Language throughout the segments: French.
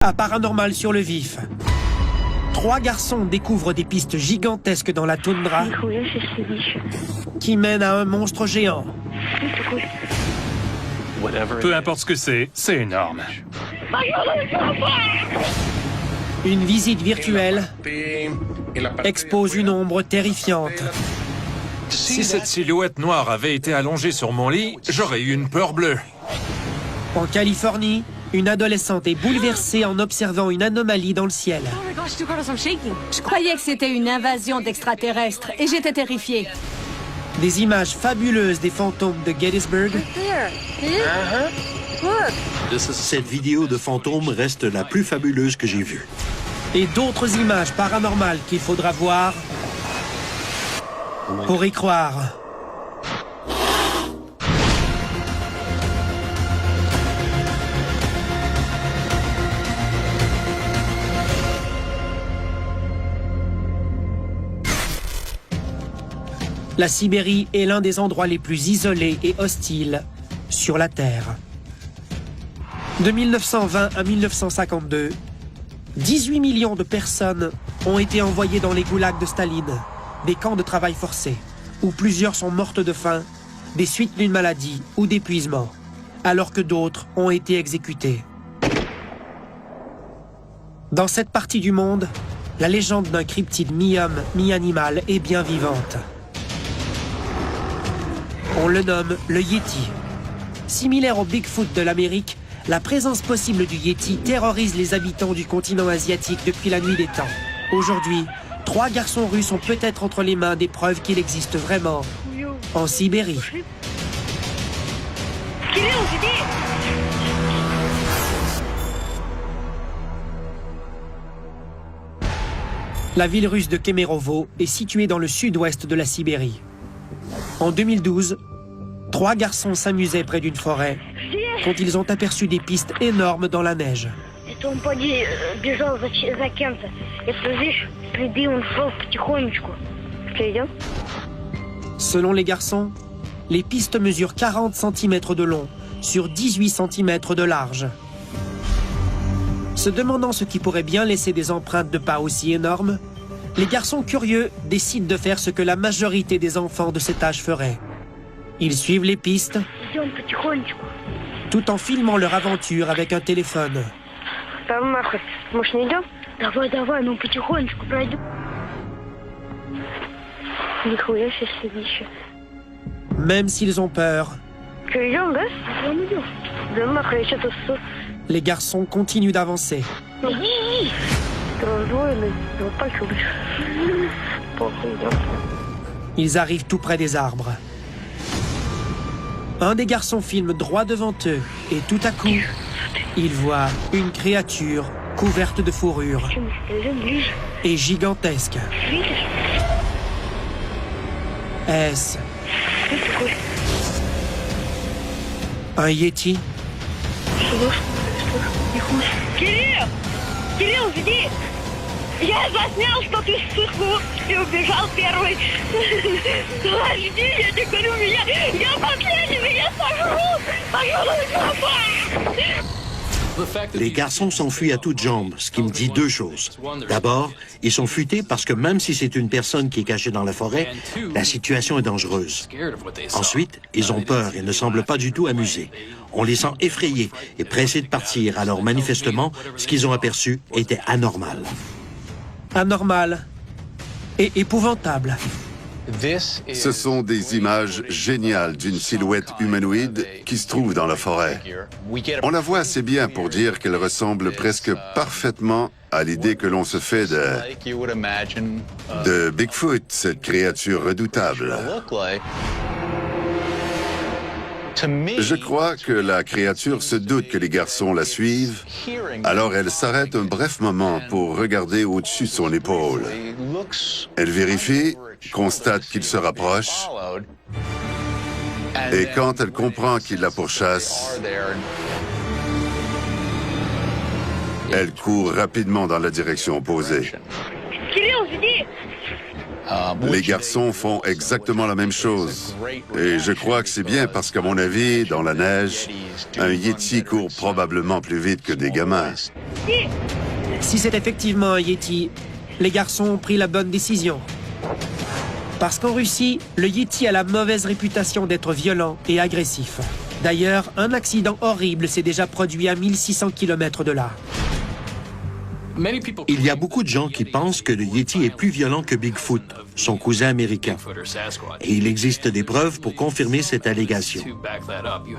À Paranormal sur le vif. 3 garçons découvrent des pistes gigantesques dans la toundra qui mènent à un monstre géant. Peu importe ce que c'est énorme. Une visite virtuelle expose une ombre terrifiante. Si cette silhouette noire avait été allongée sur mon lit, j'aurais eu une peur bleue. En Californie, une adolescente est bouleversée en observant une anomalie dans le ciel. Je croyais que c'était une invasion d'extraterrestres et j'étais terrifiée. Des images fabuleuses des fantômes de Gettysburg. Cette vidéo de fantômes reste la plus fabuleuse que j'ai vue. Et d'autres images paranormales qu'il faudra voir pour y croire. La Sibérie est l'un des endroits les plus isolés et hostiles sur la Terre. De 1920 à 1952, 18 millions de personnes ont été envoyées dans les goulags de Staline, des camps de travail forcé, où plusieurs sont mortes de faim, des suites d'une maladie ou d'épuisement, alors que d'autres ont été exécutés. Dans cette partie du monde, la légende d'un cryptide mi-homme, mi-animal est bien vivante. On le nomme le Yéti. Similaire au Bigfoot de l'Amérique, la présence possible du Yéti terrorise les habitants du continent asiatique depuis la nuit des temps. Aujourd'hui, 3 garçons russes ont peut-être entre les mains des preuves qu'il existe vraiment en Sibérie. La ville russe de Kemerovo est située dans le sud-ouest de la Sibérie. En 2012, 3 garçons s'amusaient près d'une forêt quand ils ont aperçu des pistes énormes dans la neige. Selon les garçons, les pistes mesurent 40 cm de long sur 18 cm de large. Se demandant ce qui pourrait bien laisser des empreintes de pas aussi énormes, les garçons curieux décident de faire ce que la majorité des enfants de cet âge feraient. Ils suivent les pistes tout en filmant leur aventure avec un téléphone. Même s'ils ont peur, les garçons continuent d'avancer. Ils arrivent tout près des arbres. Un des garçons filme droit devant eux et tout à coup, il voit une créature couverte de fourrure et gigantesque. Est-ce un Yéti? Кирилл, жди! Я заснял, что ты вспыхнул и убежал первый. Жди, я тебе говорю, я последний, меня сожрут! Пожалуйста! Les garçons s'enfuient à toutes jambes, ce qui me dit 2 choses. D'abord, ils sont futés parce que même si c'est une personne qui est cachée dans la forêt, la situation est dangereuse. Ensuite, ils ont peur et ne semblent pas du tout amusés. On les sent effrayés et pressés de partir, alors manifestement, ce qu'ils ont aperçu était anormal. Anormal et épouvantable. Ce sont des images géniales d'une silhouette humanoïde qui se trouve dans la forêt. On la voit assez bien pour dire qu'elle ressemble presque parfaitement à l'idée que l'on se fait de Bigfoot, cette créature redoutable. Je crois que la créature se doute que les garçons la suivent, alors elle s'arrête un bref moment pour regarder au-dessus de son épaule. Elle vérifie, constate qu'il se rapproche, et quand elle comprend qu'il la pourchasse, elle court rapidement dans la direction opposée. Les garçons font exactement la même chose. Et je crois que c'est bien parce qu'à mon avis, dans la neige, un Yeti court probablement plus vite que des gamins. Si c'est effectivement un Yeti, les garçons ont pris la bonne décision. Parce qu'en Russie, le Yeti a la mauvaise réputation d'être violent et agressif. D'ailleurs, un accident horrible s'est déjà produit à 1600 km de là. Il y a beaucoup de gens qui pensent que le Yeti est plus violent que Bigfoot, son cousin américain. Et il existe des preuves pour confirmer cette allégation.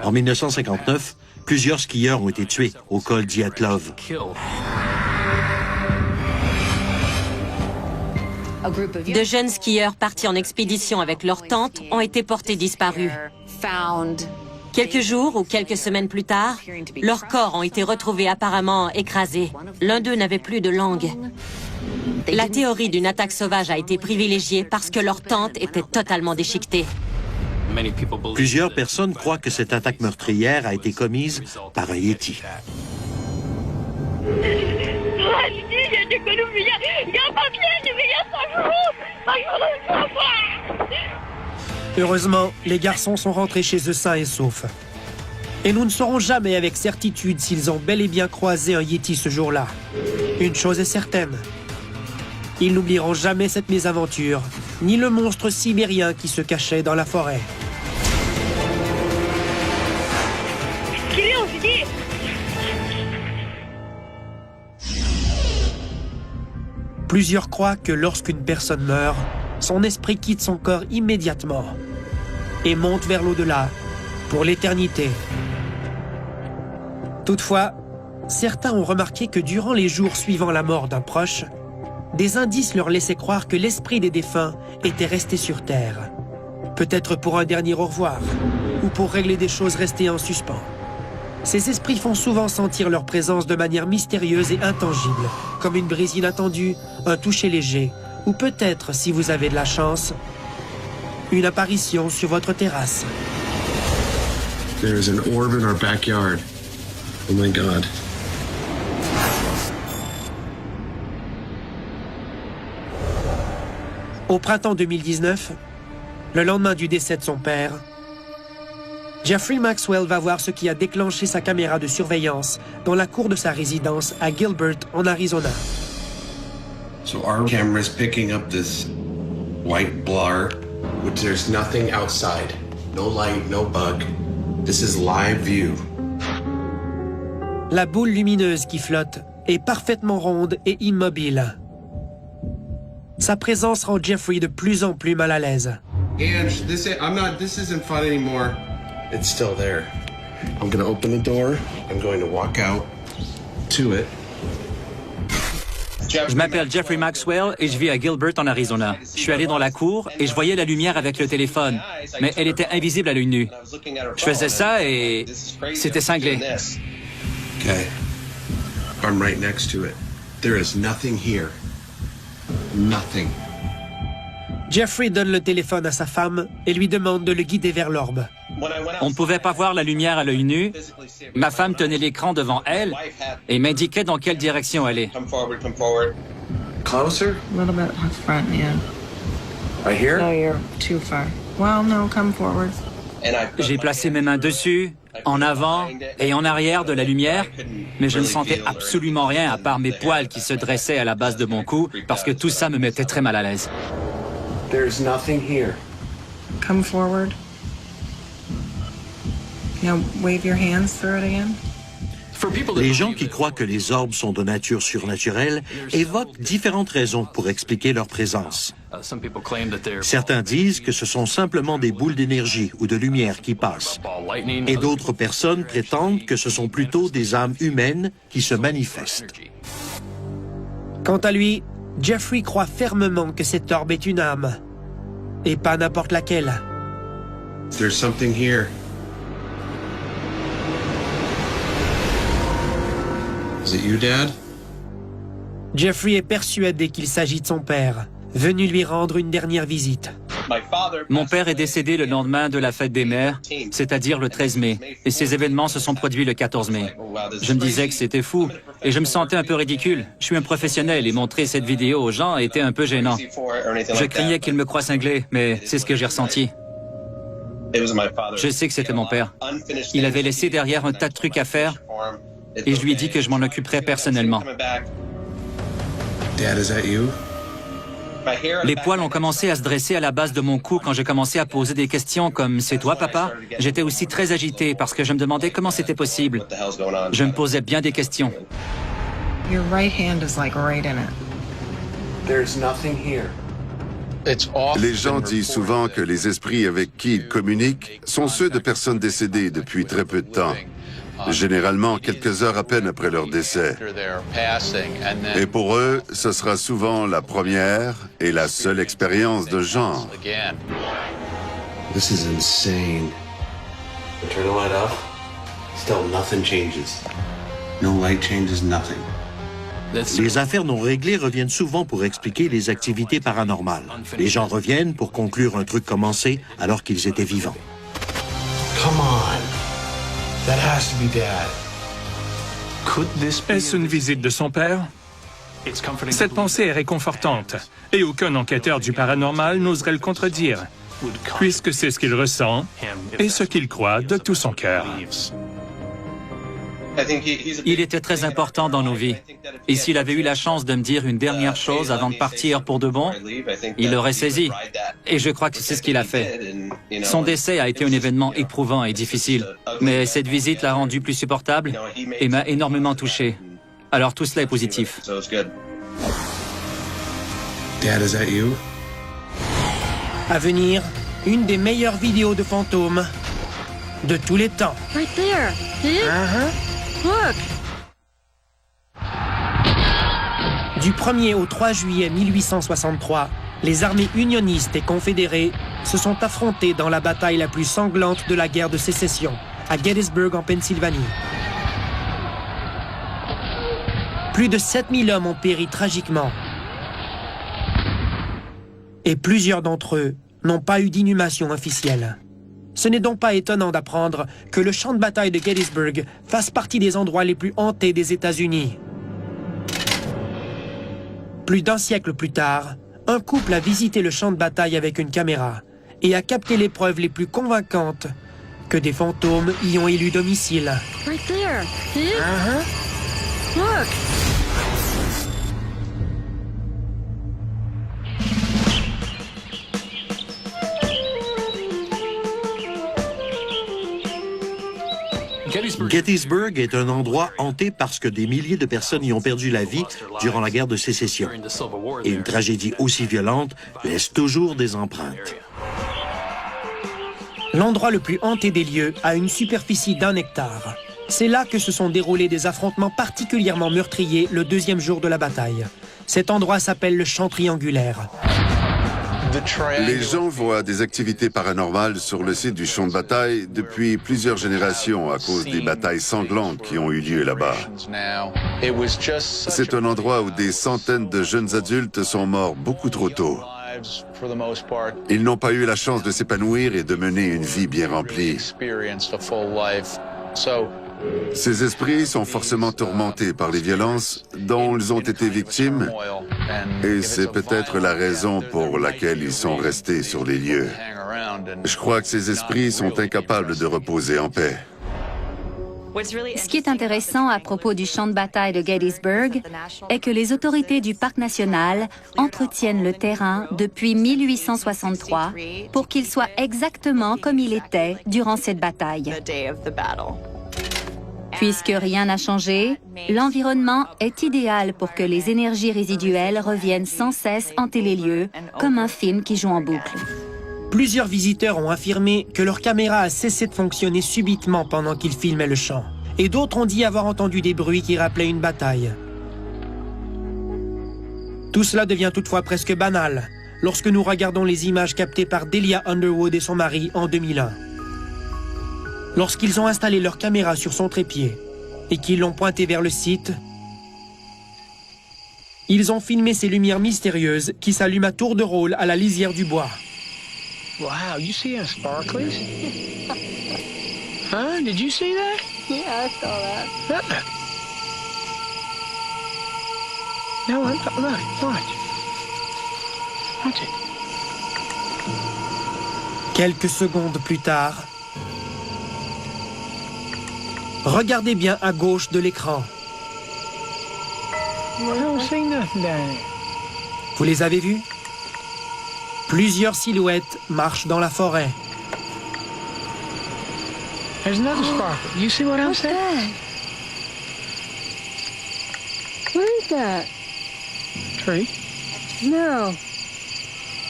En 1959, plusieurs skieurs ont été tués au col Dyatlov. De jeunes skieurs partis en expédition avec leur tente ont été portés disparus. Quelques jours ou quelques semaines plus tard, leurs corps ont été retrouvés apparemment écrasés. L'un d'eux n'avait plus de langue. La théorie d'une attaque sauvage a été privilégiée parce que leur tente était totalement déchiquetée. Plusieurs personnes croient que cette attaque meurtrière a été commise par un Yeti. Heureusement, les garçons sont rentrés chez eux sains et saufs. Et nous ne saurons jamais avec certitude s'ils ont bel et bien croisé un Yeti ce jour-là. Une chose est certaine. Ils n'oublieront jamais cette mésaventure, ni le monstre sibérien qui se cachait dans la forêt. Plusieurs croient que lorsqu'une personne meurt, son esprit quitte son corps immédiatement et monte vers l'au-delà, pour l'éternité. Toutefois, certains ont remarqué que durant les jours suivant la mort d'un proche, des indices leur laissaient croire que l'esprit des défunts était resté sur Terre. Peut-être pour un dernier au revoir, ou pour régler des choses restées en suspens. Ces esprits font souvent sentir leur présence de manière mystérieuse et intangible, comme une brise inattendue, un toucher léger, ou peut-être, si vous avez de la chance, une apparition sur votre terrasse. There is an orb in our backyard. Oh my God. Au printemps 2019, le lendemain du décès de son père, Jeffrey Maxwell va voir ce qui a déclenché sa caméra de surveillance dans la cour de sa résidence à Gilbert, en Arizona. So our camera is picking up this white blur, which there's nothing outside. No light, no bug. This is live view. La boule lumineuse qui flotte est parfaitement ronde et immobile. Sa présence rend Jeffrey de plus en plus mal à l'aise. And this isn't fun anymore. It's still there. I'm going to open the door. I'm going to walk out to it. Je m'appelle Jeffrey Maxwell et je vis à Gilbert, en Arizona. Je suis allé dans la cour et je voyais la lumière avec le téléphone, mais elle était invisible à l'œil nu. Je faisais ça et c'était cinglé. Okay. I'm right next to it. There is nothing here. Nothing. Jeffrey donne le téléphone à sa femme et lui demande de le guider vers l'orbe. On ne pouvait pas voir la lumière à l'œil nu. Ma femme tenait l'écran devant elle et m'indiquait dans quelle direction aller. Closer? A little bit front, yeah. Right here? No, you're too far. Well, no, come forward. J'ai placé mes mains dessus, en avant et en arrière de la lumière, mais je ne sentais absolument rien à part mes poils qui se dressaient à la base de mon cou parce que tout ça me mettait très mal à l'aise. There's nothing here. Come forward. Now wave your hands through it again. Les gens qui croient que les orbes sont de nature surnaturelle évoquent différentes raisons pour expliquer leur présence. Certains disent que ce sont simplement des boules d'énergie ou de lumière qui passent. Et d'autres personnes prétendent que ce sont plutôt des âmes humaines qui se manifestent. Quant à lui, Jeffrey croit fermement que cet orbe est une âme, et pas n'importe laquelle. There's something here. Is it you, Dad? Jeffrey est persuadé qu'il s'agit de son père, venu lui rendre une dernière visite. Mon père est décédé le lendemain de la fête des mères, c'est-à-dire le 13 mai, et ces événements se sont produits le 14 mai. Je me disais que c'était fou, et je me sentais un peu ridicule. Je suis un professionnel, et montrer cette vidéo aux gens était un peu gênant. Je craignais qu'ils me croient cinglé, mais c'est ce que j'ai ressenti. Je sais que c'était mon père. Il avait laissé derrière un tas de trucs à faire, et je lui ai dit que je m'en occuperais personnellement. Dad, is that you? Les poils ont commencé à se dresser à la base de mon cou quand j'ai commencé à poser des questions comme « C'est toi, papa ?» J'étais aussi très agité parce que je me demandais comment c'était possible. Je me posais bien des questions. Your right hand is like right in it. There's nothing here. Les gens disent souvent que les esprits avec qui ils communiquent sont ceux de personnes décédées depuis très peu de temps. Généralement quelques heures à peine après leur décès. Et pour eux, ce sera souvent la première et la seule expérience de genre. This is insane. Turn the light off. Still nothing changes. No light changes nothing. Les affaires non réglées reviennent souvent pour expliquer les activités paranormales. Les gens reviennent pour conclure un truc commencé alors qu'ils étaient vivants. Come on. That has to be Dad. Est-ce une visite de son père? Cette pensée est réconfortante, et aucun enquêteur du paranormal n'oserait le contredire, puisque c'est ce qu'il ressent et ce qu'il croit de tout son cœur. Il était très important dans nos vies. Et s'il avait eu la chance de me dire une dernière chose avant de partir pour de bon, il l'aurait saisi. Et je crois que c'est ce qu'il a fait. Son décès a été un événement éprouvant et difficile. Mais cette visite l'a rendu plus supportable et m'a énormément touché. Alors tout cela est positif. Dad, is that you? À venir, une des meilleures vidéos de fantômes de tous les temps. Right there. Look. Du 1er au 3 juillet 1863, les armées unionistes et confédérées se sont affrontées dans la bataille la plus sanglante de la guerre de sécession, à Gettysburg en Pennsylvanie. Plus de 7000 hommes ont péri tragiquement. Et plusieurs d'entre eux n'ont pas eu d'inhumation officielle. Ce n'est donc pas étonnant d'apprendre que le champ de bataille de Gettysburg fasse partie des endroits les plus hantés des États-Unis. Plus d'un siècle plus tard, un couple a visité le champ de bataille avec une caméra et a capté les preuves les plus convaincantes que des fantômes y ont élu domicile. Right there. Look. Gettysburg est un endroit hanté parce que des milliers de personnes y ont perdu la vie durant la guerre de sécession. Et une tragédie aussi violente laisse toujours des empreintes. L'endroit le plus hanté des lieux a une superficie d'1 hectare. C'est là que se sont déroulés des affrontements particulièrement meurtriers le deuxième jour de la bataille. Cet endroit s'appelle le champ triangulaire. Les gens voient des activités paranormales sur le site du champ de bataille depuis plusieurs générations à cause des batailles sanglantes qui ont eu lieu là-bas. C'est un endroit où des centaines de jeunes adultes sont morts beaucoup trop tôt. Ils n'ont pas eu la chance de s'épanouir et de mener une vie bien remplie. Ces esprits sont forcément tourmentés par les violences dont ils ont été victimes et c'est peut-être la raison pour laquelle ils sont restés sur les lieux. Je crois que ces esprits sont incapables de reposer en paix. Ce qui est intéressant à propos du champ de bataille de Gettysburg est que les autorités du parc national entretiennent le terrain depuis 1863 pour qu'il soit exactement comme il était durant cette bataille. Puisque rien n'a changé, l'environnement est idéal pour que les énergies résiduelles reviennent sans cesse hanter les lieux, comme un film qui joue en boucle. Plusieurs visiteurs ont affirmé que leur caméra a cessé de fonctionner subitement pendant qu'ils filmaient le champ. Et d'autres ont dit avoir entendu des bruits qui rappelaient une bataille. Tout cela devient toutefois presque banal lorsque nous regardons les images captées par Delia Underwood et son mari en 2001. Lorsqu'ils ont installé leur caméra sur son trépied et qu'ils l'ont pointée vers le site, ils ont filmé ces lumières mystérieuses qui s'allument à tour de rôle à la lisière du bois. Wow, you see how sparklies? Huh? Did you see that? Yeah, I saw that. No, look, watch. Watch it. Quelques secondes plus tard, regardez bien à gauche de l'écran. I don't see nothing down there. Vous les avez vus? Plusieurs silhouettes marchent dans la forêt. There's another sparkle. You see what I'm saying? What is that? Tree. No.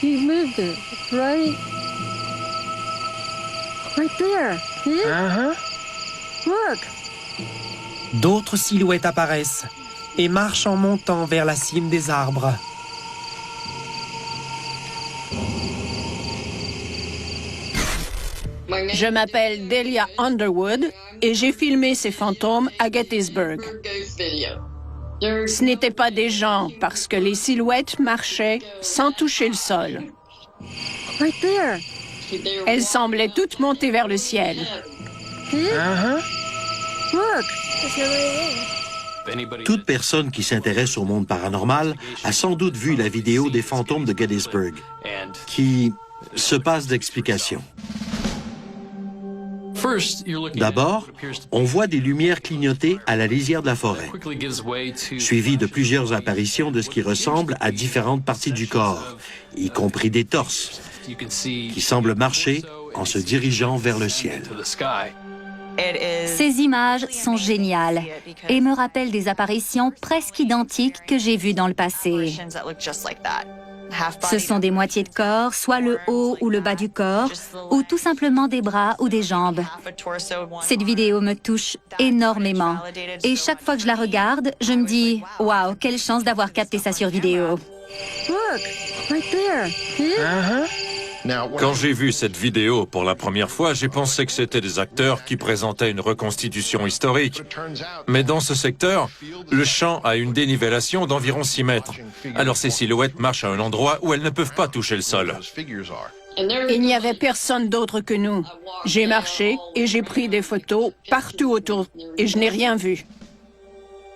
You moved it, right? Right there. See it? Uh-huh. Look. D'autres silhouettes apparaissent et marchent en montant vers la cime des arbres. Je m'appelle Delia Underwood et j'ai filmé ces fantômes à Gettysburg. Ce n'étaient pas des gens parce que les silhouettes marchaient sans toucher le sol. Right there. Elles semblaient toutes monter vers le ciel. Uh-huh. Look. Toute personne qui s'intéresse au monde paranormal a sans doute vu la vidéo des fantômes de Gettysburg, qui se passe d'explications. D'abord, on voit des lumières clignoter à la lisière de la forêt, suivies de plusieurs apparitions de ce qui ressemble à différentes parties du corps, y compris des torses, qui semblent marcher en se dirigeant vers le ciel. Ces images sont géniales et me rappellent des apparitions presque identiques que j'ai vues dans le passé. Ce sont des moitiés de corps, soit le haut ou le bas du corps, ou tout simplement des bras ou des jambes. Cette vidéo me touche énormément. Et chaque fois que je la regarde, je me dis « Waouh, quelle chance d'avoir capté ça sur vidéo !» Look. Right there. See it? Uh-huh. Quand j'ai vu cette vidéo pour la première fois, j'ai pensé que c'était des acteurs qui présentaient une reconstitution historique. Mais dans ce secteur, le champ a une dénivellation d'environ 6 mètres. Alors ces silhouettes marchent à un endroit où elles ne peuvent pas toucher le sol. Il n'y avait personne d'autre que nous. J'ai marché et j'ai pris des photos partout autour et je n'ai rien vu.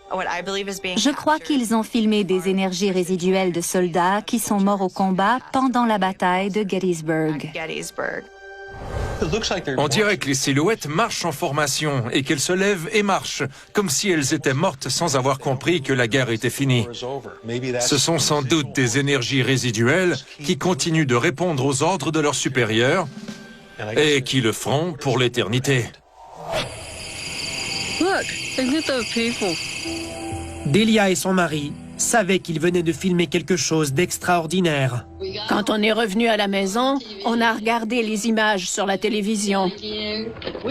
Je crois qu'ils ont filmé des énergies résiduelles de soldats qui sont morts au combat pendant la bataille de Gettysburg. On dirait que les silhouettes marchent en formation et qu'elles se lèvent et marchent, comme si elles étaient mortes sans avoir compris que la guerre était finie. Ce sont sans doute des énergies résiduelles qui continuent de répondre aux ordres de leurs supérieurs et qui le feront pour l'éternité. Look. Look at those people. Delia et son mari savaient qu'ils venaient de filmer quelque chose d'extraordinaire. Quand on est revenu à la maison, on a regardé les images sur la télévision.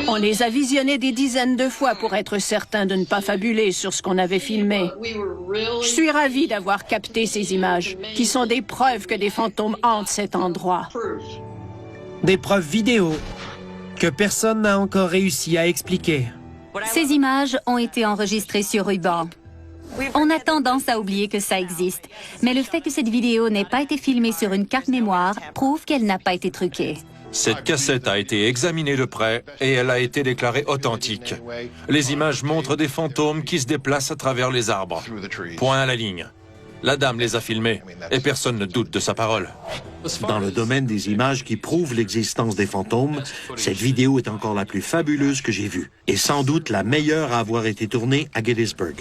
On les a visionnées des dizaines de fois pour être certain de ne pas fabuler sur ce qu'on avait filmé. Je suis ravie d'avoir capté ces images, qui sont des preuves que des fantômes hantent cet endroit. Des preuves vidéo que personne n'a encore réussi à expliquer. Ces images ont été enregistrées sur ruban. On a tendance à oublier que ça existe, mais le fait que cette vidéo n'ait pas été filmée sur une carte mémoire prouve qu'elle n'a pas été truquée. Cette cassette a été examinée de près et elle a été déclarée authentique. Les images montrent des fantômes qui se déplacent à travers les arbres. Point à la ligne. La dame les a filmés et personne ne doute de sa parole. Dans le domaine des images qui prouvent l'existence des fantômes, cette vidéo est encore la plus fabuleuse que j'ai vue et sans doute la meilleure à avoir été tournée à Gettysburg.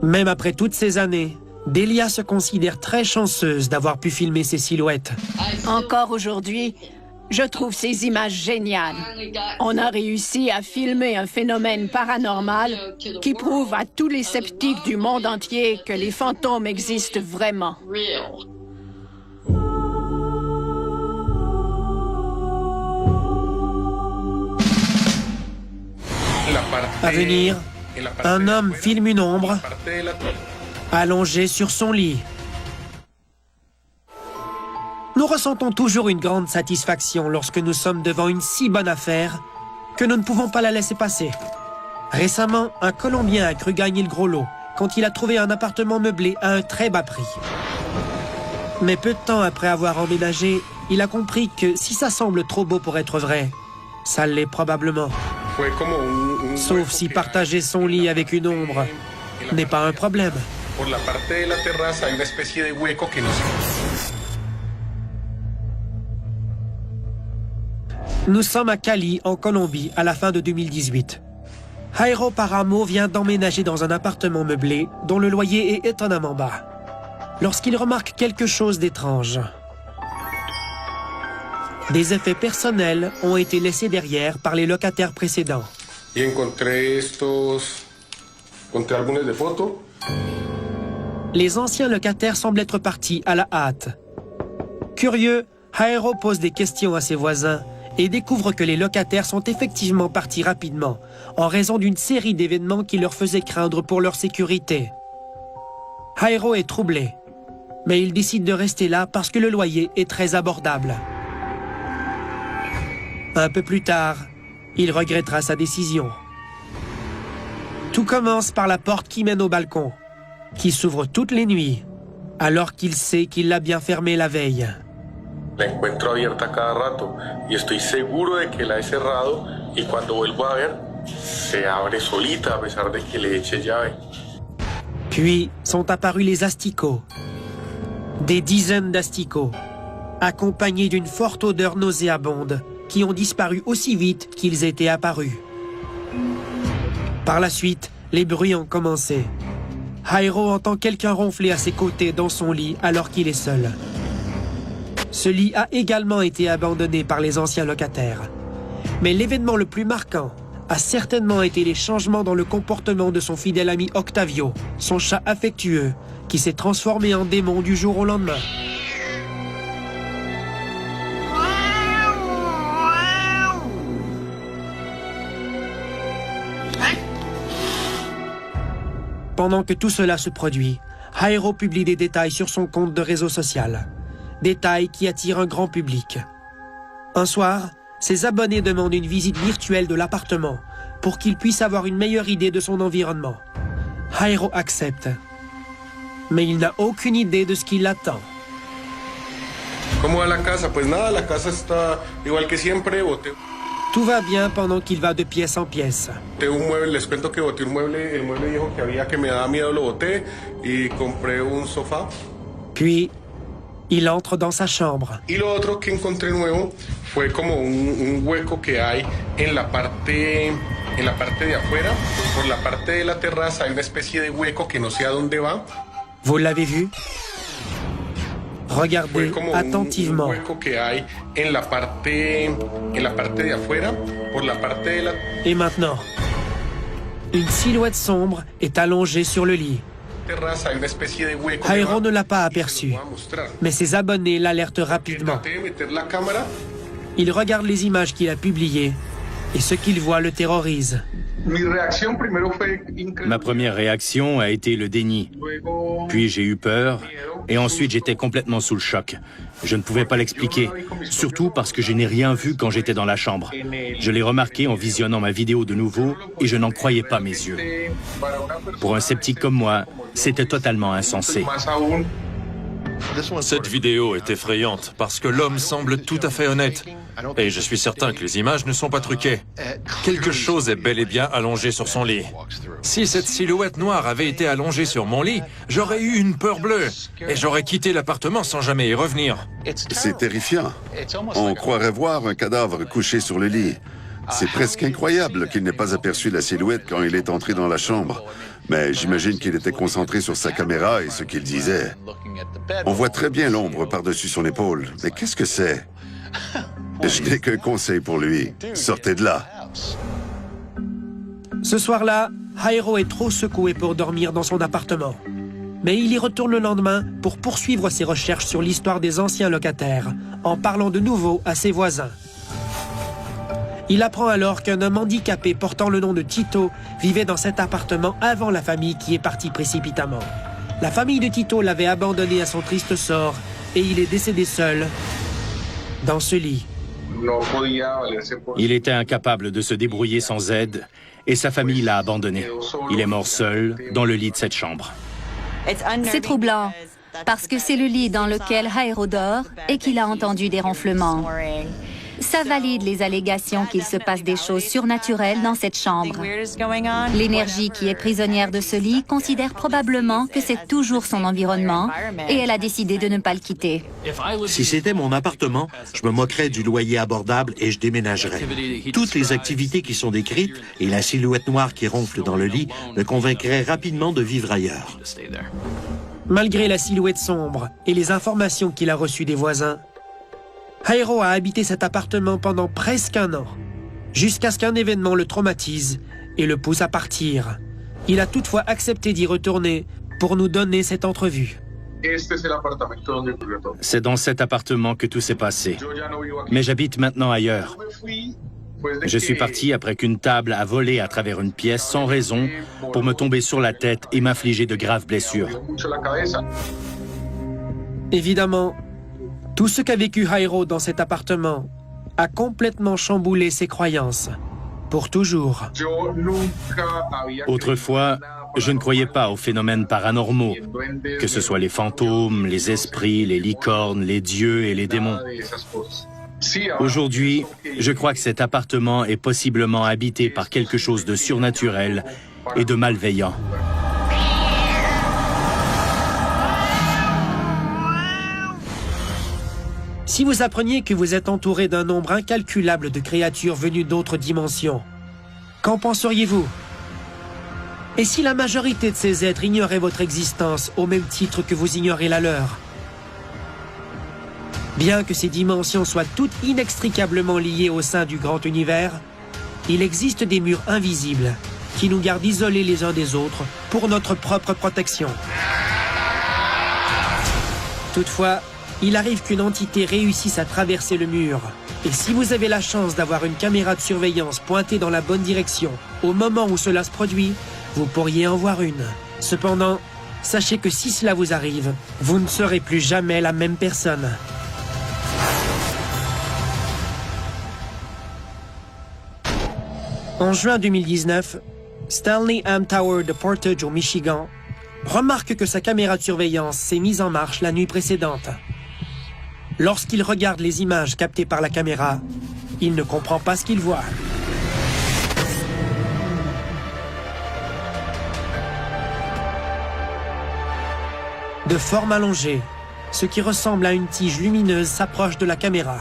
Même après toutes ces années, Delia se considère très chanceuse d'avoir pu filmer ces silhouettes. Encore aujourd'hui, je trouve ces images géniales. On a réussi à filmer un phénomène paranormal qui prouve à tous les sceptiques du monde entier que les fantômes existent vraiment. À venir, un homme filme une ombre allongée sur son lit. Nous ressentons toujours une grande satisfaction lorsque nous sommes devant une si bonne affaire que nous ne pouvons pas la laisser passer. Récemment, un Colombien a cru gagner le gros lot quand il a trouvé un appartement meublé à un très bas prix. Mais peu de temps après avoir emménagé, il a compris que si ça semble trop beau pour être vrai, ça l'est probablement. Sauf si partager son lit avec une ombre n'est pas un problème. Nous sommes à Cali, en Colombie, à la fin de 2018. Jairo Paramo vient d'emménager dans un appartement meublé dont le loyer est étonnamment bas. Lorsqu'il remarque quelque chose d'étrange, des effets personnels ont été laissés derrière par les locataires précédents. Les anciens locataires semblent être partis à la hâte. Curieux, Jairo pose des questions à ses voisins et découvre que les locataires sont effectivement partis rapidement en raison d'une série d'événements qui leur faisaient craindre pour leur sécurité. Jairo est troublé, mais il décide de rester là parce que le loyer est très abordable. Un peu plus tard, il regrettera sa décision. Tout commence par la porte qui mène au balcon, qui s'ouvre toutes les nuits, alors qu'il sait qu'il l'a bien fermée la veille. La encuentro abierta cada rato y estoy seguro de que la he cerrado y cuando vuelvo a ver se abre solita a pesar de que le eche llave. Puis sont apparus les asticots. Des dizaines d'asticots, accompagnés d'une forte odeur nauséabonde, qui ont disparu aussi vite qu'ils étaient apparus. Par la suite, les bruits ont commencé. Jairo entend quelqu'un ronfler à ses côtés dans son lit alors qu'il est seul. Ce lit a également été abandonné par les anciens locataires. Mais l'événement le plus marquant a certainement été les changements dans le comportement de son fidèle ami Octavio, son chat affectueux, qui s'est transformé en démon du jour au lendemain. Pendant que tout cela se produit, Jairo publie des détails sur son compte de réseau social. Détails qui attirent un grand public. Un soir, ses abonnés demandent une visite virtuelle de l'appartement pour qu'ils puissent avoir une meilleure idée de son environnement. Jairo accepte, mais il n'a aucune idée de ce qui l'attend. ¿Cómo va la casa? Pues nada, la casa está igual que siempre. Tout va bien pendant qu'il va de pièce en pièce. Un mueble, les cuento que boté un mueble, el mueble viejo que había que me daba miedo lo boté y compré un sofá. Puis, il entre dans sa chambre. Y lo otro que encontré nuevo fue como un hueco que hay en la parte de afuera, por la parte de la terraza hay una especie de hueco que no sé a dónde va. Vous l'avez vu? Regardez attentivement. Un hueco que hay en la parte de afuera, por la parte de la... Et maintenant, une silhouette sombre est allongée sur le lit. Jairo ne l'a pas aperçu, mais ses abonnés l'alertent rapidement. Il regarde les images qu'il a publiées et ce qu'il voit le terrorise. Ma première réaction a été le déni. Puis j'ai eu peur et ensuite j'étais complètement sous le choc. Je ne pouvais pas l'expliquer, surtout parce que je n'ai rien vu quand j'étais dans la chambre. Je l'ai remarqué en visionnant ma vidéo de nouveau et je n'en croyais pas mes yeux. Pour un sceptique comme moi, c'était totalement insensé. Cette vidéo est effrayante parce que l'homme semble tout à fait honnête. Et je suis certain que les images ne sont pas truquées. Quelque chose est bel et bien allongé sur son lit. Si cette silhouette noire avait été allongée sur mon lit, j'aurais eu une peur bleue. Et j'aurais quitté l'appartement sans jamais y revenir. C'est terrifiant. On croirait voir un cadavre couché sur le lit. C'est presque incroyable qu'il n'ait pas aperçu la silhouette quand il est entré dans la chambre. Mais j'imagine qu'il était concentré sur sa caméra et ce qu'il disait. On voit très bien l'ombre par-dessus son épaule. Mais qu'est-ce que c'est? Je n'ai qu'un conseil pour lui. Sortez de là. Ce soir-là, Jairo est trop secoué pour dormir dans son appartement. Mais il y retourne le lendemain pour poursuivre ses recherches sur l'histoire des anciens locataires, en parlant de nouveau à ses voisins. Il apprend alors qu'un homme handicapé portant le nom de Tito vivait dans cet appartement avant la famille qui est partie précipitamment. La famille de Tito l'avait abandonné à son triste sort et il est décédé seul dans ce lit. Il était incapable de se débrouiller sans aide et sa famille l'a abandonné. Il est mort seul dans le lit de cette chambre. C'est troublant parce que c'est le lit dans lequel Jairo dort et qu'il a entendu des ronflements. Ça valide les allégations qu'il se passe des choses surnaturelles dans cette chambre. L'énergie qui est prisonnière de ce lit considère probablement que c'est toujours son environnement et elle a décidé de ne pas le quitter. Si c'était mon appartement, je me moquerais du loyer abordable et je déménagerais. Toutes les activités qui sont décrites et la silhouette noire qui ronfle dans le lit me convaincraient rapidement de vivre ailleurs. Malgré la silhouette sombre et les informations qu'il a reçues des voisins, Jairo a habité cet appartement pendant presque un an, jusqu'à ce qu'un événement le traumatise et le pousse à partir. Il a toutefois accepté d'y retourner pour nous donner cette entrevue. C'est dans cet appartement que tout s'est passé. Mais j'habite maintenant ailleurs. Je suis parti après qu'une table a volé à travers une pièce sans raison pour me tomber sur la tête et m'infliger de graves blessures. Évidemment, tout ce qu'a vécu Jairo dans cet appartement a complètement chamboulé ses croyances, pour toujours. Autrefois, je ne croyais pas aux phénomènes paranormaux, que ce soit les fantômes, les esprits, les licornes, les dieux et les démons. Aujourd'hui, je crois que cet appartement est possiblement habité par quelque chose de surnaturel et de malveillant. Si vous appreniez que vous êtes entouré d'un nombre incalculable de créatures venues d'autres dimensions, qu'en penseriez-vous? Et si la majorité de ces êtres ignoraient votre existence au même titre que vous ignorez la leur? Bien que ces dimensions soient toutes inextricablement liées au sein du grand univers, il existe des murs invisibles qui nous gardent isolés les uns des autres pour notre propre protection. Toutefois, il arrive qu'une entité réussisse à traverser le mur. Et si vous avez la chance d'avoir une caméra de surveillance pointée dans la bonne direction au moment où cela se produit, vous pourriez en voir une. Cependant, sachez que si cela vous arrive, vous ne serez plus jamais la même personne. En juin 2019, Stanley Amtower de Portage au Michigan remarque que sa caméra de surveillance s'est mise en marche la nuit précédente. Lorsqu'il regarde les images captées par la caméra, il ne comprend pas ce qu'il voit. De forme allongée, ce qui ressemble à une tige lumineuse s'approche de la caméra,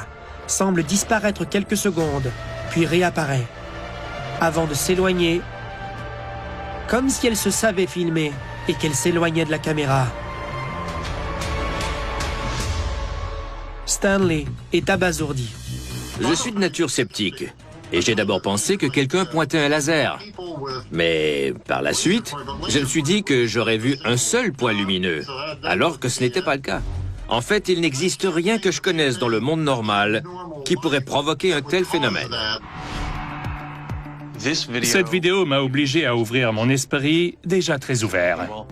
semble disparaître quelques secondes, puis réapparaît, avant de s'éloigner, comme si elle se savait filmer et qu'elle s'éloignait de la caméra. Stanley est abasourdi. Je suis de nature sceptique, et j'ai d'abord pensé que quelqu'un pointait un laser. Mais par la suite, je me suis dit que j'aurais vu un seul point lumineux, alors que ce n'était pas le cas. En fait, il n'existe rien que je connaisse dans le monde normal qui pourrait provoquer un tel phénomène. Cette vidéo m'a obligé à ouvrir mon esprit déjà très ouvert.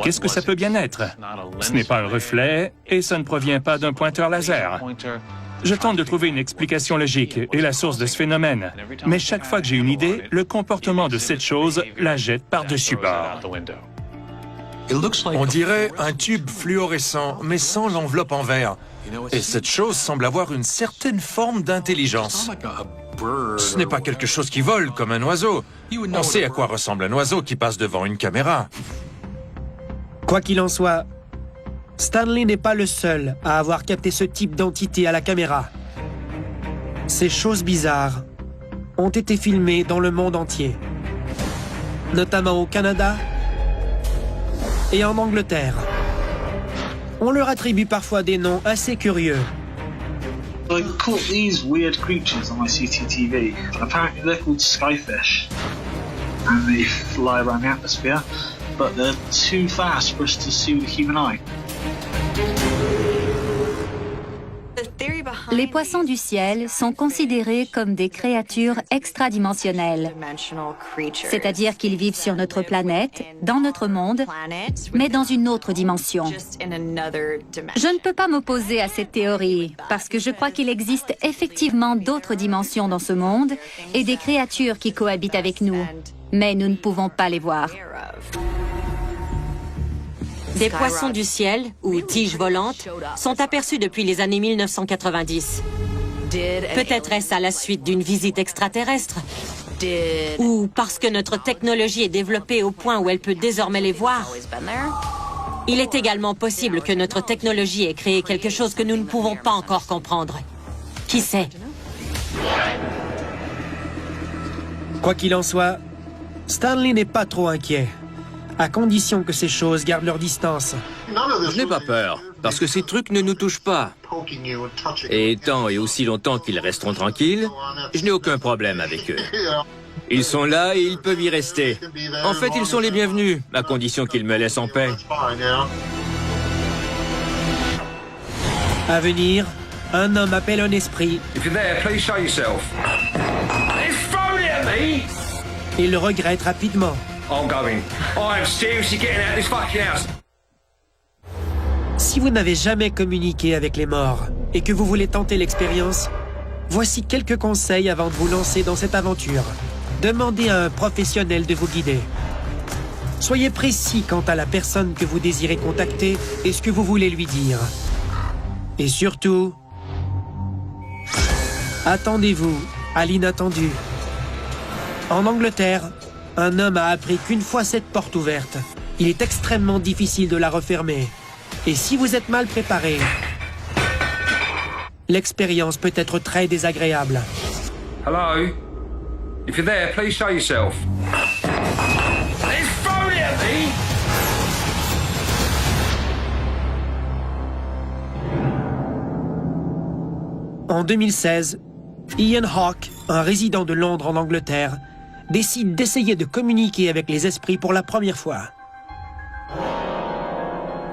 Qu'est-ce que ça peut bien être? Ce n'est pas un reflet et ça ne provient pas d'un pointeur laser. Je tente de trouver une explication logique et la source de ce phénomène. Mais chaque fois que j'ai une idée, le comportement de cette chose la jette par-dessus bord. On dirait un tube fluorescent, mais sans l'enveloppe en verre. Et cette chose semble avoir une certaine forme d'intelligence. Ce n'est pas quelque chose qui vole comme un oiseau. On sait à quoi ressemble un oiseau qui passe devant une caméra. Quoi qu'il en soit, Stanley n'est pas le seul à avoir capté ce type d'entité à la caméra. Ces choses bizarres ont été filmées dans le monde entier, notamment au Canada et en Angleterre. On leur attribue parfois des noms assez curieux. I caught these weird creatures on my CCTV. Apparently they're called skyfish, and they fly around the atmosphere, but they're too fast for us to see with the human eye. Les poissons du ciel sont considérés comme des créatures extradimensionnelles, c'est-à-dire qu'ils vivent sur notre planète, dans notre monde, mais dans une autre dimension. Je ne peux pas m'opposer à cette théorie, parce que je crois qu'il existe effectivement d'autres dimensions dans ce monde et des créatures qui cohabitent avec nous, mais nous ne pouvons pas les voir. Des poissons du ciel, ou tiges volantes, sont aperçus depuis les années 1990. Peut-être est-ce à la suite d'une visite extraterrestre, ou parce que notre technologie est développée au point où elle peut désormais les voir. Il est également possible que notre technologie ait créé quelque chose que nous ne pouvons pas encore comprendre. Qui sait? Quoi qu'il en soit, Stanley n'est pas trop inquiet, à condition que ces choses gardent leur distance. Je n'ai pas peur, parce que ces trucs ne nous touchent pas. Et tant et aussi longtemps qu'ils resteront tranquilles, je n'ai aucun problème avec eux. Ils sont là et ils peuvent y rester. En fait, ils sont les bienvenus, à condition qu'ils me laissent en paix. À venir, un homme appelle un esprit. Et le regrette rapidement. Si vous n'avez jamais communiqué avec les morts et que vous voulez tenter l'expérience, voici quelques conseils avant de vous lancer dans cette aventure. Demandez à un professionnel de vous guider. Soyez précis quant à la personne que vous désirez contacter et ce que vous voulez lui dire. Et surtout, attendez-vous à l'inattendu. En Angleterre, un homme a appris qu'une fois cette porte ouverte, il est extrêmement difficile de la refermer. Et si vous êtes mal préparé, l'expérience peut être très désagréable. Hello? If you're there, please show yourself. It's phony at me! En 2016, Ian Hawke, un résident de Londres en Angleterre, décide d'essayer de communiquer avec les esprits pour la première fois.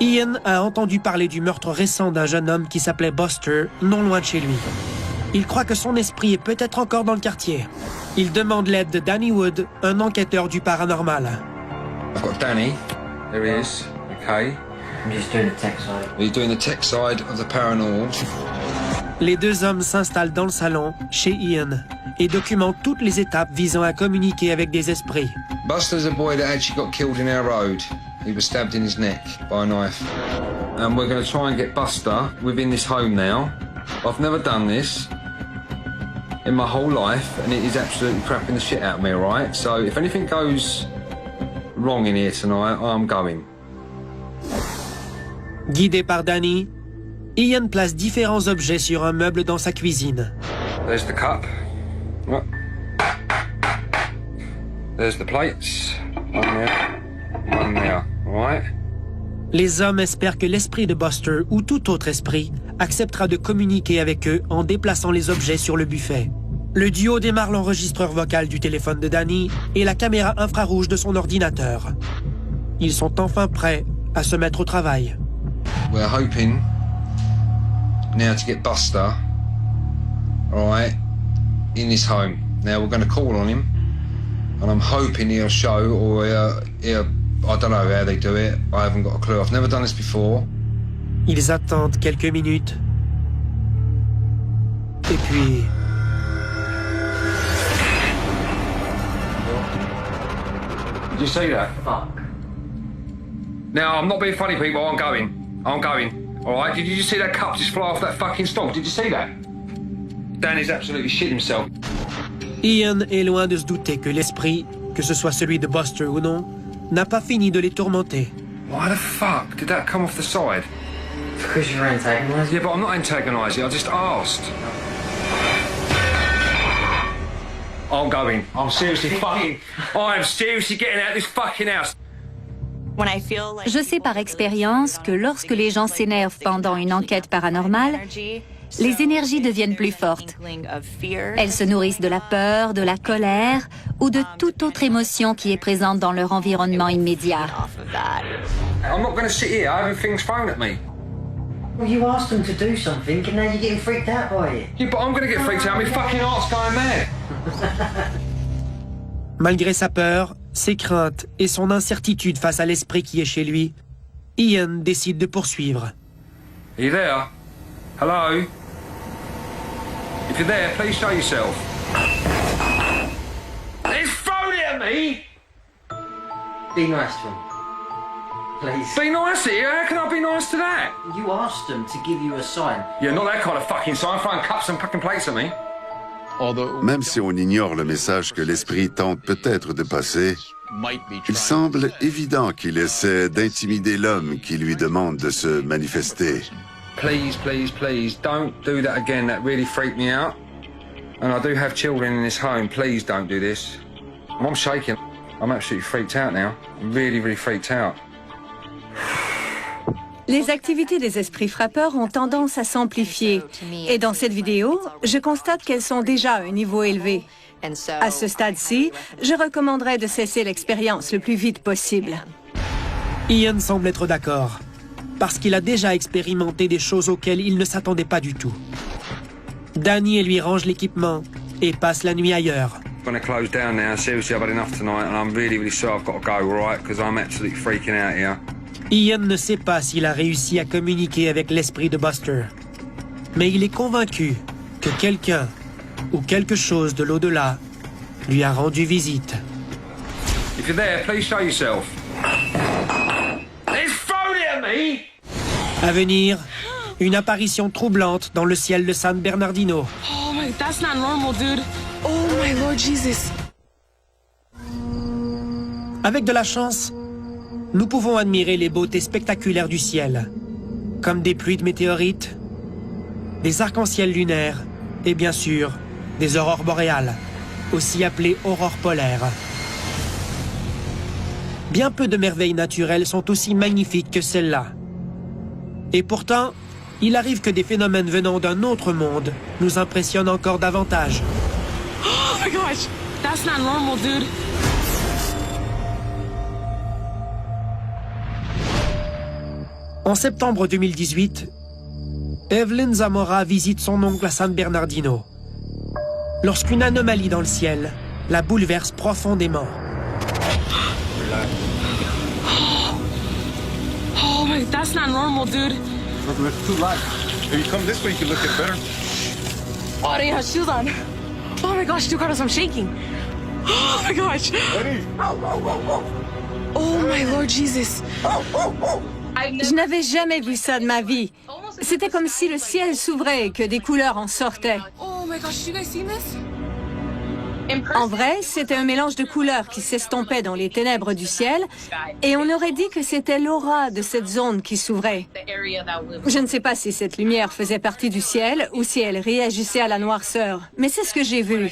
Ian a entendu parler du meurtre récent d'un jeune homme qui s'appelait Buster, non loin de chez lui. Il croit que son esprit est peut-être encore dans le quartier. Il demande l'aide de Danny Wood, un enquêteur du paranormal. I've got Danny. There he is. Okay. I'm just doing the tech side. Are you doing the tech side of the paranormal? Les deux hommes s'installent dans le salon, chez Ian, et documentent toutes les étapes visant à communiquer avec des esprits. Buster's a boy that actually got killed in our road. He was stabbed in his neck by a knife. And we're going to try and get Buster within this home now. I've never done this in my whole life, and it is absolutely crapping the shit out of me, alright? So if anything goes wrong in here tonight, I'm going. Guidé par Danny, Ian place différents objets sur un meuble dans sa cuisine. There's the cup. There's the plates. One there. One there. Alright? Les hommes espèrent que l'esprit de Buster ou tout autre esprit acceptera de communiquer avec eux en déplaçant les objets sur le buffet. Le duo démarre l'enregistreur vocal du téléphone de Danny et la caméra infrarouge de son ordinateur. Ils sont enfin prêts à se mettre au travail. We're hoping now to get Buster, alright, in this home. Now we're going to call on him, and I'm hoping he'll show, or he'll I don't know how they do it. I haven't got a clue. I've never done this before. Ils attendent quelques minutes. Et puis... Did you see that? Fuck. Now, I'm not being funny, people. I'm going. I'm going. All right? Did you just see that cup just fly off that fucking stove? Did you see that? Danny's absolutely shit himself. Ian est loin de se douter que l'esprit, que ce soit celui de Buster ou non, n'a pas fini de les tourmenter. Why the fuck did that come off the side? Because you're antagonising. Yeah, but I'm not antagonising. I just asked. I'm going. I'm seriously fucking... I am seriously getting out of this fucking house. Je sais par expérience que lorsque les gens s'énervent pendant une enquête paranormale, les énergies deviennent plus fortes. Elles se nourrissent de la peur, de la colère ou de toute autre émotion qui est présente dans leur environnement immédiat. I'm not going to sit here having things thrown at me. Well, you asked them to do something, and now you're getting freaked out by it. Yeah, but I'm going to get freaked out. My fucking heart's going mad. Malgré sa peur, ses craintes et son incertitude face à l'esprit qui est chez lui, Ian décide de poursuivre. Are you there? Hello? If you're there, please show yourself. It's phony at me! Be nice to him. please. Be nice here. How can I be nice to that? You asked them to give you a sign. Yeah, not that kind of fucking sign. Throwing cups and fucking plates at me. Même si on ignore le message que l'esprit tente peut-être de passer, il semble évident qu'il essaie d'intimider l'homme qui lui demande de se manifester. Please, please, please, don't do that again. That really freaked me out. And I do have children in this home. Please don't do this. I'm shaking. I'm absolutely freaked out now. I'm really, really freaked out. Les activités des esprits frappeurs ont tendance à s'amplifier. Et dans cette vidéo, je constate qu'elles sont déjà à un niveau élevé. À ce stade-ci, je recommanderais de cesser l'expérience le plus vite possible. Ian semble être d'accord, parce qu'il a déjà expérimenté des choses auxquelles il ne s'attendait pas du tout. Danny lui range l'équipement et passe la nuit ailleurs. I'm going to close down now. Seriously, I've had enough tonight and I'm really, really sorry I've got to go, all right? Because I'm absolutely freaking out here. Ian ne sait pas s'il a réussi à communiquer avec l'esprit de Buster. Mais il est convaincu que quelqu'un ou quelque chose de l'au-delà lui a rendu visite. If you're there, please show yourself. It's thrown it at me! À venir, une apparition troublante dans le ciel de San Bernardino. Oh my, that's not normal, dude. Oh my Lord Jesus. Avec de la chance, nous pouvons admirer les beautés spectaculaires du ciel, comme des pluies de météorites, des arcs-en-ciel lunaires et bien sûr, des aurores boréales, aussi appelées aurores polaires. Bien peu de merveilles naturelles sont aussi magnifiques que celle-là. Et pourtant, il arrive que des phénomènes venant d'un autre monde nous impressionnent encore davantage. Oh my gosh, that's not normal, dude. En septembre 2018, Evelyn Zamora visite son oncle à San Bernardino, lorsqu'une anomalie dans le ciel la bouleverse profondément. Oh my, that's not normal, dude. It's too light. If you come this way, you can look at better. Oh, they have shoes on. Oh my gosh, dude, Carlos, I'm shaking. Oh my gosh. Oh my Lord Jesus. Je n'avais jamais vu ça de ma vie. C'était comme si le ciel s'ouvrait et que des couleurs en sortaient. Oh my gosh, you guys seen this? En vrai, c'était un mélange de couleurs qui s'estompaient dans les ténèbres du ciel et on aurait dit que c'était l'aura de cette zone qui s'ouvrait. Je ne sais pas si cette lumière faisait partie du ciel ou si elle réagissait à la noirceur, mais c'est ce que j'ai vu.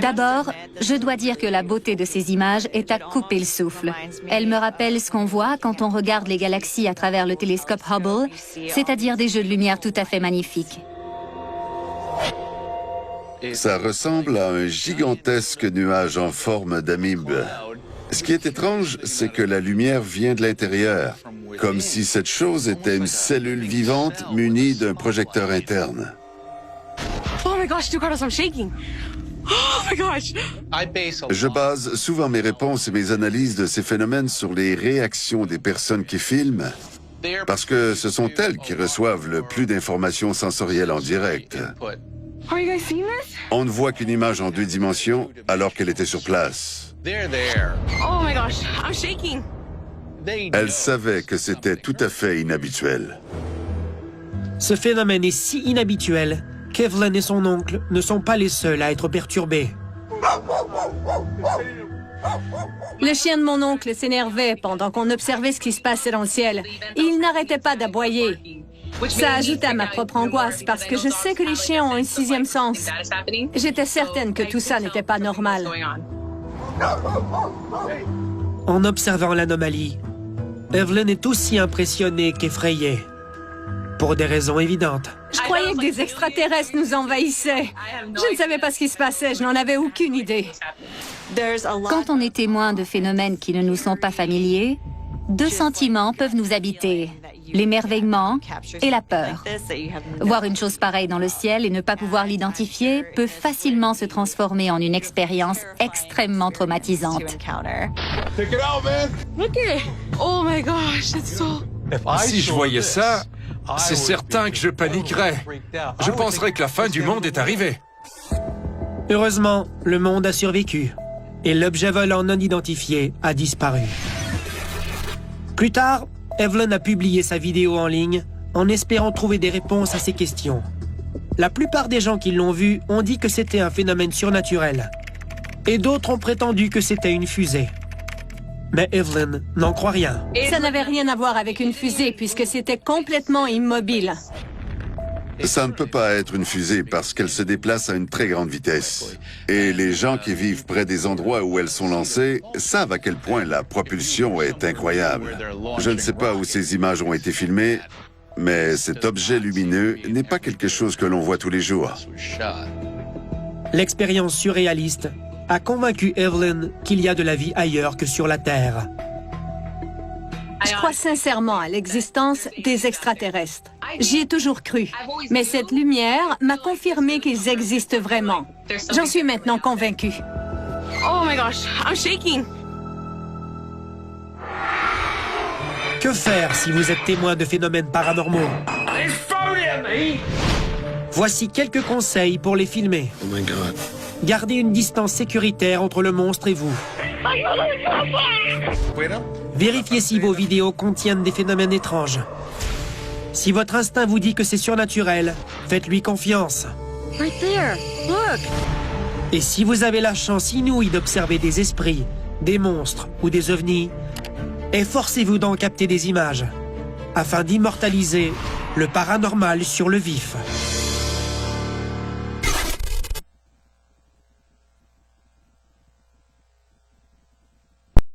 D'abord, je dois dire que la beauté de ces images est à couper le souffle. Elle me rappelle ce qu'on voit quand on regarde les galaxies à travers le télescope Hubble, c'est-à-dire des jeux de lumière tout à fait magnifiques. Ça ressemble à un gigantesque nuage en forme d'amibe. Ce qui est étrange, c'est que la lumière vient de l'intérieur, comme si cette chose était une cellule vivante munie d'un projecteur interne. Oh my gosh, dude, Carlos, I'm shaking. Oh my gosh. Je base souvent mes réponses et mes analyses de ces phénomènes sur les réactions des personnes qui filment, parce que ce sont elles qui reçoivent le plus d'informations sensorielles en direct. Are you guys seeing this? On ne voit qu'une image en 2 dimensions alors qu'elle était sur place. Oh my gosh, I'm shaking. Elle savait que c'était tout à fait inhabituel. Ce phénomène est si inhabituel qu'Evelyn et son oncle ne sont pas les seuls à être perturbés. Le chien de mon oncle s'énervait pendant qu'on observait ce qui se passait dans le ciel. Il n'arrêtait pas d'aboyer. Ça ajoutait à ma propre angoisse parce que je sais que les chiens ont un 6e sens. J'étais certaine que tout ça n'était pas normal. En observant l'anomalie, Evelyn est aussi impressionnée qu'effrayée, pour des raisons évidentes. Je croyais que des extraterrestres nous envahissaient. Je ne savais pas ce qui se passait, je n'en avais aucune idée. Quand on est témoin de phénomènes qui ne nous sont pas familiers, 2 sentiments peuvent nous habiter, l'émerveillement et la peur. Voir une chose pareille dans le ciel et ne pas pouvoir l'identifier peut facilement se transformer en une expérience extrêmement traumatisante. Check it out, man. Look at it. Oh my gosh, it's so... Si je voyais ça, c'est certain que je paniquerais. Je penserais que la fin du monde est arrivée. Heureusement, le monde a survécu. et l'objet volant non identifié a disparu. Plus tard, Evelyn a publié sa vidéo en ligne en espérant trouver des réponses à ces questions. La plupart des gens qui l'ont vu ont dit que c'était un phénomène surnaturel, et d'autres ont prétendu que c'était une fusée. Mais Evelyn n'en croit rien. Ça n'avait rien à voir avec une fusée puisque c'était complètement immobile. Ça ne peut pas être une fusée parce qu'elle se déplace à une très grande vitesse. Et les gens qui vivent près des endroits où elles sont lancées savent à quel point la propulsion est incroyable. Je ne sais pas où ces images ont été filmées, mais cet objet lumineux n'est pas quelque chose que l'on voit tous les jours. L'expérience surréaliste a convaincu Evelyn qu'il y a de la vie ailleurs que sur la Terre. Je crois sincèrement à l'existence des extraterrestres. J'y ai toujours cru. Mais cette lumière m'a confirmé qu'ils existent vraiment. J'en suis maintenant convaincue. Oh my gosh, I'm shaking. Que faire si vous êtes témoin de phénomènes paranormaux? Voici quelques conseils pour les filmer. Oh my God. Gardez une distance sécuritaire entre le monstre et vous. Vérifiez si vos vidéos contiennent des phénomènes étranges. Si votre instinct vous dit que c'est surnaturel, faites-lui confiance. Right there. Look. Et si vous avez la chance inouïe d'observer des esprits, des monstres ou des ovnis, efforcez-vous d'en capter des images, afin d'immortaliser le paranormal sur le vif.